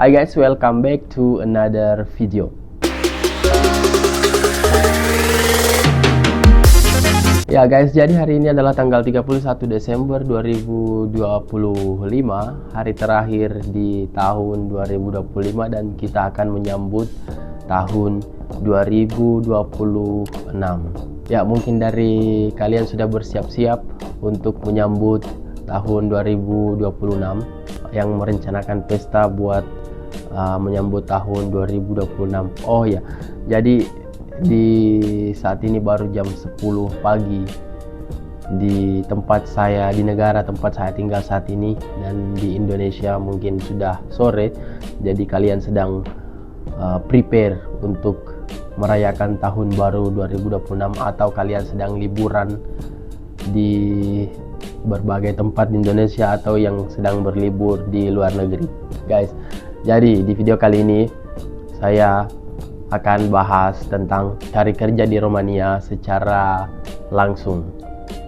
Hi guys, welcome back to another video. Ya guys, jadi hari ini adalah tanggal 31 Desember 2025, hari terakhir di tahun 2025, dan kita akan menyambut tahun 2026. Ya, mungkin dari kalian sudah bersiap-siap untuk menyambut tahun 2026 yang merencanakan pesta buat menyambut tahun 2026. Oh ya, jadi di saat ini baru jam 10 pagi di tempat saya, di negara tempat saya tinggal saat ini, dan di Indonesia mungkin sudah sore. Jadi kalian sedang prepare untuk merayakan tahun baru 2026, atau kalian sedang liburan di berbagai tempat di Indonesia, atau yang sedang berlibur di luar negeri. Guys, jadi di video kali ini saya akan bahas tentang cari kerja di Romania secara langsung,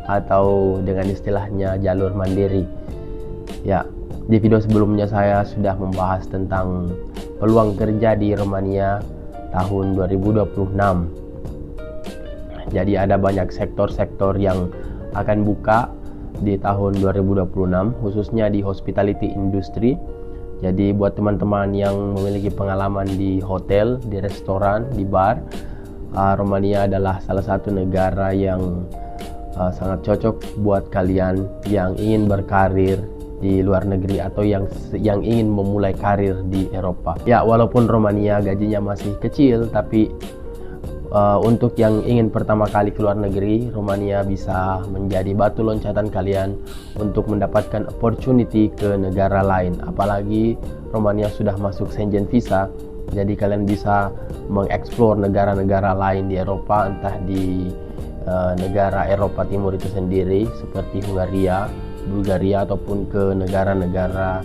atau dengan istilahnya jalur mandiri. Ya, di video sebelumnya saya sudah membahas tentang peluang kerja di Romania tahun 2026. Jadi ada banyak sektor-sektor yang akan buka di tahun 2026, khususnya di hospitality industry. Jadi buat teman-teman yang memiliki pengalaman di hotel, di restoran, di bar, Romania adalah salah satu negara yang sangat cocok buat kalian yang ingin berkarir di luar negeri, atau yang ingin memulai karir di Eropa. Ya, walaupun Romania gajinya masih kecil, tapi untuk yang ingin pertama kali ke luar negeri, Romania bisa menjadi batu loncatan kalian untuk mendapatkan opportunity ke negara lain. Apalagi Romania sudah masuk Schengen visa, jadi kalian bisa mengeksplor negara-negara lain di Eropa, entah di negara Eropa Timur itu sendiri seperti Hungaria, Bulgaria, ataupun ke negara-negara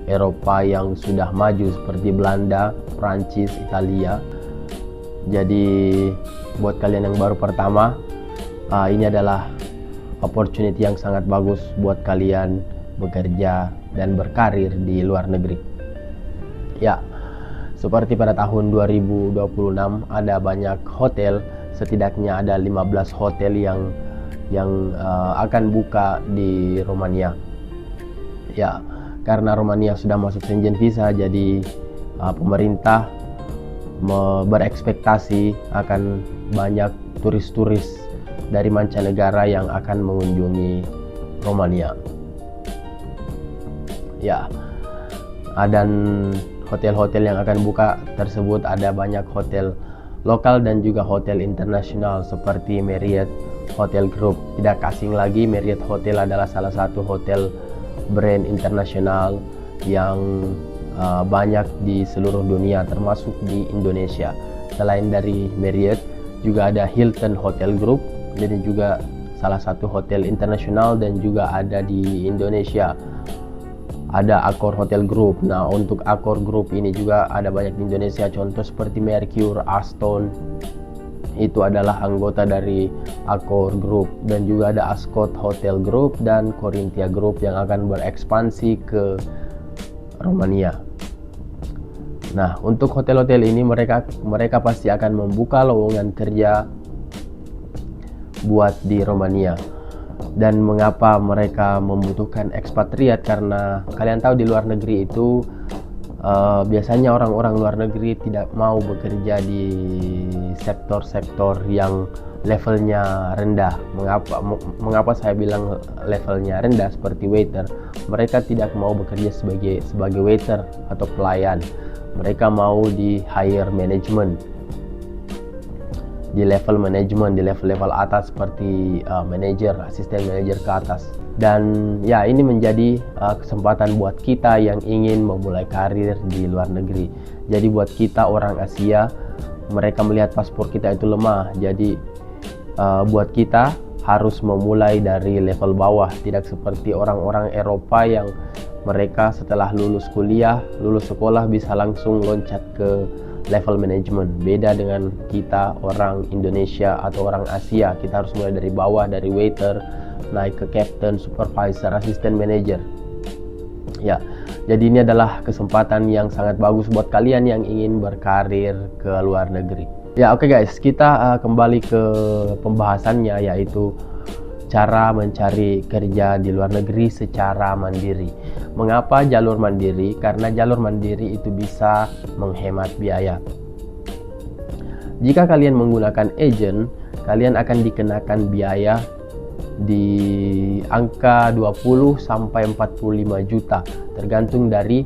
Eropa yang sudah maju seperti Belanda, Prancis, Italia. Jadi buat kalian yang baru pertama, ini adalah opportunity yang sangat bagus buat kalian bekerja dan berkarir di luar negeri. Ya, seperti pada tahun 2026 ada banyak hotel, setidaknya ada 15 hotel yang akan buka di Romania. Ya, karena Romania sudah masuk Schengen visa, jadi pemerintah berekspektasi akan banyak turis-turis dari mancanegara yang akan mengunjungi Romania. Ya, dan hotel-hotel yang akan buka tersebut ada banyak hotel lokal dan juga hotel internasional seperti Marriott Hotel Group. Tidak asing lagi, Marriott Hotel adalah salah satu hotel brand internasional yang banyak di seluruh dunia, termasuk di Indonesia. Selain dari Marriott, juga ada Hilton Hotel Group, jadi juga salah satu hotel internasional, dan juga ada di Indonesia ada Accor Hotel Group. Nah, untuk Accor Group ini juga ada banyak di Indonesia, contoh seperti Mercure, Aston, itu adalah anggota dari Accor Group. Dan juga ada Ascott Hotel Group dan Corinthia Group yang akan berekspansi ke Romania. Nah, untuk hotel-hotel ini mereka pasti akan membuka lowongan kerja buat di Romania. Dan mengapa mereka membutuhkan ekspatriat? Karena kalian tahu di luar negeri itu biasanya orang-orang luar negeri tidak mau bekerja di sektor-sektor yang levelnya rendah. Mengapa saya bilang levelnya rendah? Seperti waiter, mereka tidak mau bekerja sebagai waiter atau pelayan. Mereka mau di higher management, di level management, di level atas seperti manager, asisten manager ke atas. Dan ya, ini menjadi kesempatan buat kita yang ingin memulai karir di luar negeri. Jadi buat kita orang Asia, mereka melihat paspor kita itu lemah. Jadi buat kita harus memulai dari level bawah, tidak seperti orang-orang Eropa yang mereka setelah lulus kuliah, lulus sekolah bisa langsung loncat ke level manajemen. Beda dengan kita orang Indonesia atau orang Asia, kita harus mulai dari bawah, dari waiter, naik ke captain, supervisor, assistant manager. Ya, Jadi ini adalah kesempatan yang sangat bagus buat kalian yang ingin berkarir ke luar negeri. Ya oke guys, kita kembali ke pembahasannya, yaitu cara mencari kerja di luar negeri secara mandiri. Mengapa jalur mandiri? Karena jalur mandiri itu bisa menghemat biaya. Jika kalian menggunakan agen, kalian akan dikenakan biaya di angka 20 sampai 45 juta tergantung dari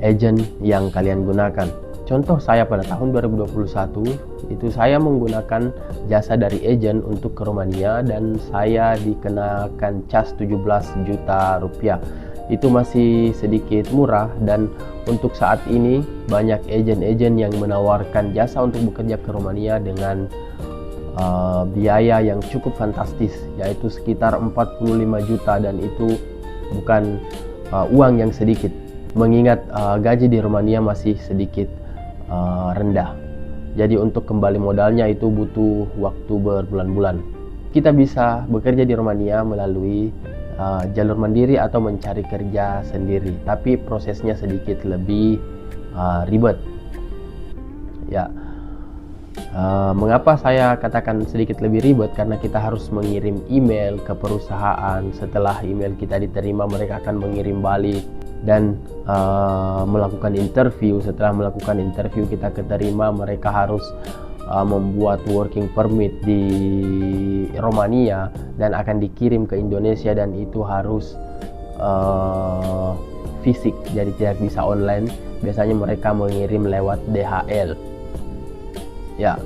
agen yang kalian gunakan. Contoh saya pada tahun 2021 itu saya menggunakan jasa dari agen untuk ke Romania dan saya dikenakan cas 17 juta rupiah. Itu masih sedikit murah, dan untuk saat ini banyak agen-agen yang menawarkan jasa untuk bekerja ke Romania dengan biaya yang cukup fantastis, yaitu sekitar 45 juta, dan itu bukan uang yang sedikit mengingat gaji di Romania masih sedikit rendah. Jadi untuk kembali modalnya itu butuh waktu berbulan-bulan. Kita bisa bekerja di Romania melalui jalur mandiri atau mencari kerja sendiri, tapi prosesnya sedikit lebih ribet ya. Mengapa saya katakan sedikit lebih ribet? Karena kita harus mengirim email ke perusahaan. Setelah email kita diterima, mereka akan mengirim balik dan melakukan interview. Setelah melakukan interview kita keterima, mereka harus membuat working permit di Romania dan akan dikirim ke Indonesia, dan itu harus fisik, jadi tidak bisa online. Biasanya mereka mengirim lewat DHL. Ya,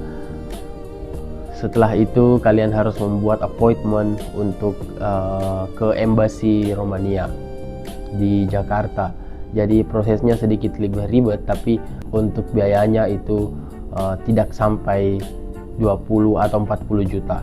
setelah itu kalian harus membuat appointment untuk ke embassy Romania di Jakarta. Jadi prosesnya sedikit lebih ribet, tapi untuk biayanya itu tidak sampai 20 atau 40 juta.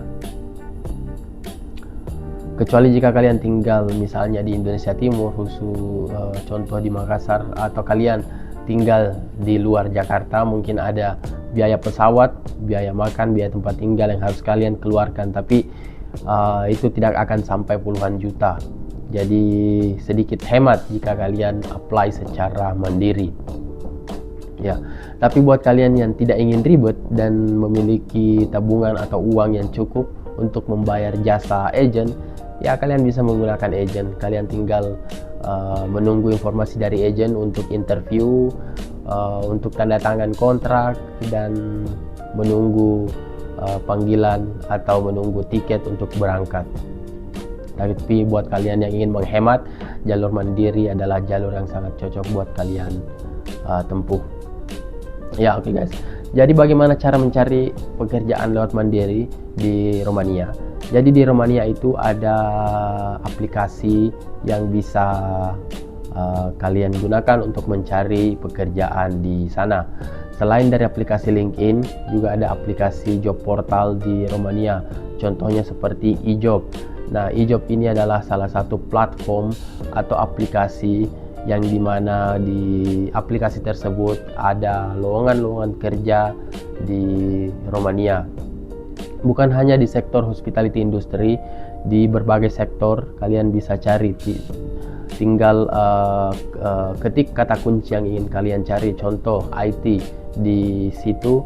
Kecuali jika kalian tinggal misalnya di Indonesia Timur, khusus contoh di Makassar, atau kalian tinggal di luar Jakarta, mungkin ada biaya pesawat, biaya makan, biaya tempat tinggal yang harus kalian keluarkan, tapi itu tidak akan sampai puluhan juta. Jadi sedikit hemat jika kalian apply secara mandiri. Ya, tapi buat kalian yang tidak ingin ribet dan memiliki tabungan atau uang yang cukup untuk membayar jasa agen, ya kalian bisa menggunakan agen. Kalian tinggal menunggu informasi dari agen untuk interview, untuk tanda tangan kontrak, dan menunggu panggilan atau menunggu tiket untuk berangkat. Tapi buat kalian yang ingin menghemat, jalur mandiri adalah jalur yang sangat cocok buat kalian tempuh. Ya oke guys, jadi bagaimana cara mencari pekerjaan lewat mandiri di Romania? Jadi di Romania itu ada aplikasi yang bisa kalian gunakan untuk mencari pekerjaan di sana. Selain dari aplikasi LinkedIn, juga ada aplikasi job portal di Romania. Contohnya seperti eJob. Nah, eJob ini adalah salah satu platform atau aplikasi yang dimana di aplikasi tersebut ada lowongan-lowongan kerja di Romania. Bukan hanya di sektor hospitality industry, di berbagai sektor kalian bisa cari. Tinggal ketik kata kunci yang ingin kalian cari. Contoh IT, di situ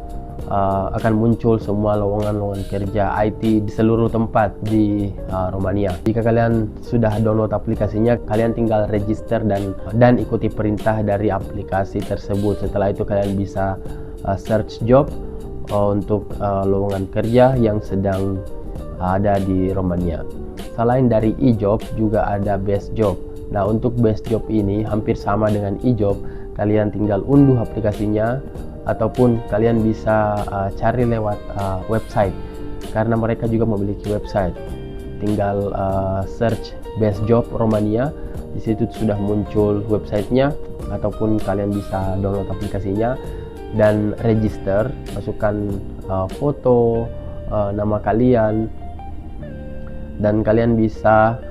akan muncul semua lowongan-lowongan kerja IT di seluruh tempat di Romania. Jika kalian sudah download aplikasinya, kalian tinggal register dan ikuti perintah dari aplikasi tersebut. Setelah itu kalian bisa search job untuk lowongan kerja yang sedang ada di Romania. Selain dari eJob, juga ada Best Job. Nah, untuk Best Job ini hampir sama dengan eJob. Kalian tinggal unduh aplikasinya, ataupun kalian bisa cari lewat website, karena mereka juga memiliki website. Tinggal search Best Job Romania, di situ sudah muncul websitenya, ataupun kalian bisa download aplikasinya dan register, masukkan foto, nama kalian, dan kalian bisa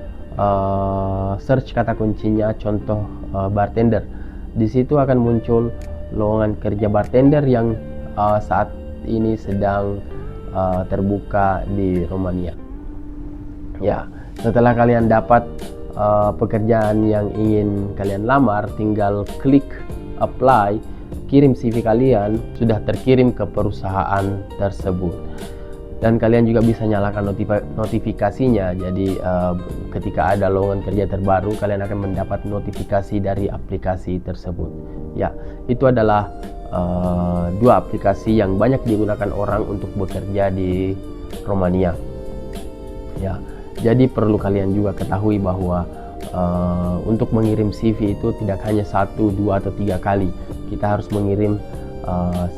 search kata kuncinya, contoh bartender. Di situ akan muncul lowongan kerja bartender yang saat ini sedang terbuka di Romania. Ya, setelah kalian dapat pekerjaan yang ingin kalian lamar, tinggal klik apply, kirim CV kalian, sudah terkirim ke perusahaan tersebut. Dan kalian juga bisa nyalakan notifikasinya. Jadi ketika ada lowongan kerja terbaru, kalian akan mendapat notifikasi dari aplikasi tersebut. Ya, itu adalah dua aplikasi yang banyak digunakan orang untuk bekerja di Romania. Ya, jadi perlu kalian juga ketahui bahwa untuk mengirim CV itu tidak hanya 1, 2, atau 3 kali. Kita harus mengirim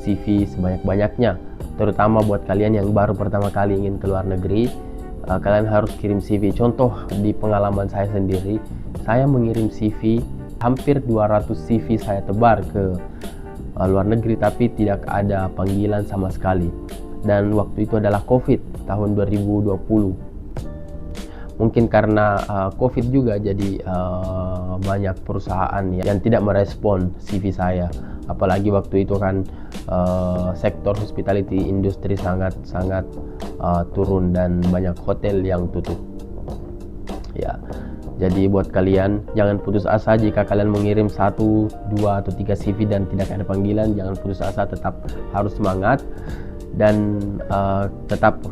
CV sebanyak-banyaknya. Terutama buat kalian yang baru pertama kali ingin ke luar negeri, kalian harus kirim CV. Contoh di pengalaman saya sendiri, saya mengirim CV, hampir 200 CV saya tebar ke luar negeri, tapi tidak ada panggilan sama sekali. Dan waktu itu adalah COVID tahun 2020. Mungkin karena COVID juga, jadi banyak perusahaan yang tidak merespon CV saya. Apalagi waktu itu kan sektor hospitality industri sangat turun dan banyak hotel yang tutup. Ya, jadi buat kalian jangan putus asa jika kalian mengirim 1, 2, atau 3 CV dan tidak ada panggilan. Jangan putus asa, tetap harus semangat dan tetap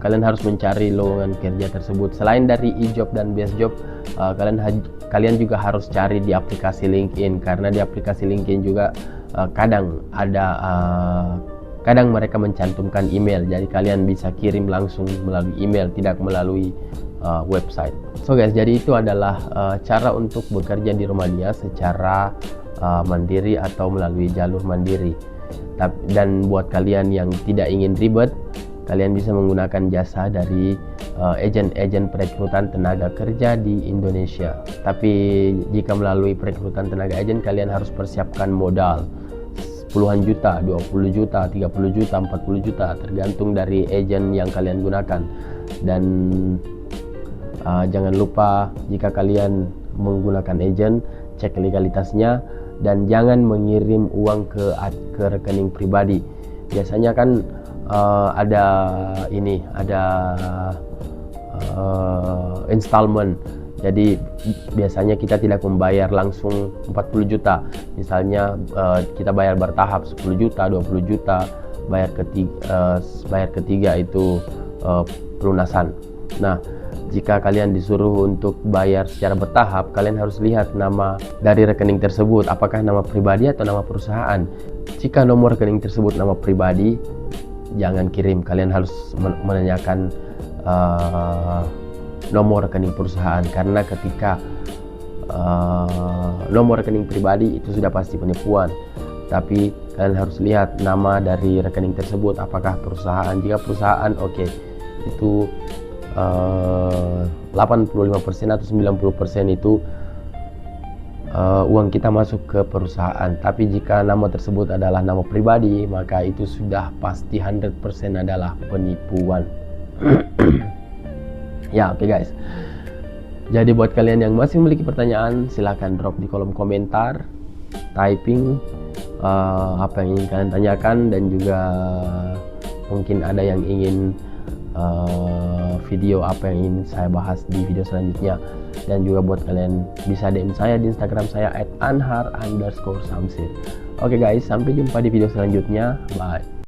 kalian harus mencari lowongan kerja tersebut. Selain dari eJob dan BestJob, kalian juga harus cari di aplikasi LinkedIn, karena di aplikasi LinkedIn juga kadang mereka mencantumkan email, jadi kalian bisa kirim langsung melalui email, tidak melalui website. So guys, jadi itu adalah cara untuk bekerja di Romania secara mandiri atau melalui jalur mandiri. Dan buat kalian yang tidak ingin ribet, kalian bisa menggunakan jasa dari agen-agen perekrutan tenaga kerja di Indonesia. Tapi jika melalui perekrutan tenaga agen, kalian harus persiapkan modal puluhan juta, 20 juta, 30 juta, 40 juta, tergantung dari agen yang kalian gunakan. Dan jangan lupa jika kalian menggunakan agen, cek legalitasnya dan jangan mengirim uang ke rekening pribadi. Biasanya kan ada installment. Jadi biasanya kita tidak membayar langsung 40 juta. Misalnya kita bayar bertahap 10 juta, 20 juta, bayar ketiga itu pelunasan. Nah, jika kalian disuruh untuk bayar secara bertahap, kalian harus lihat nama dari rekening tersebut, apakah nama pribadi atau nama perusahaan. Jika nomor rekening tersebut nama pribadi, jangan kirim. Kalian harus menanyakan nomor rekening perusahaan, karena ketika nomor rekening pribadi itu sudah pasti penipuan. Tapi kalian harus lihat nama dari rekening tersebut, apakah perusahaan. Jika perusahaan, oke, itu 85% atau 90% itu uang kita masuk ke perusahaan. Tapi jika nama tersebut adalah nama pribadi, maka itu sudah pasti 100% adalah penipuan. Ya, oke guys. Jadi buat kalian yang masih memiliki pertanyaan, silahkan drop di kolom komentar, typing apa yang ingin kalian tanyakan, dan juga mungkin ada yang ingin video apa yang ingin saya bahas di video selanjutnya. Dan juga buat kalian bisa DM saya di Instagram saya @anhar_samsir. Oke guys, sampai jumpa di video selanjutnya. Bye.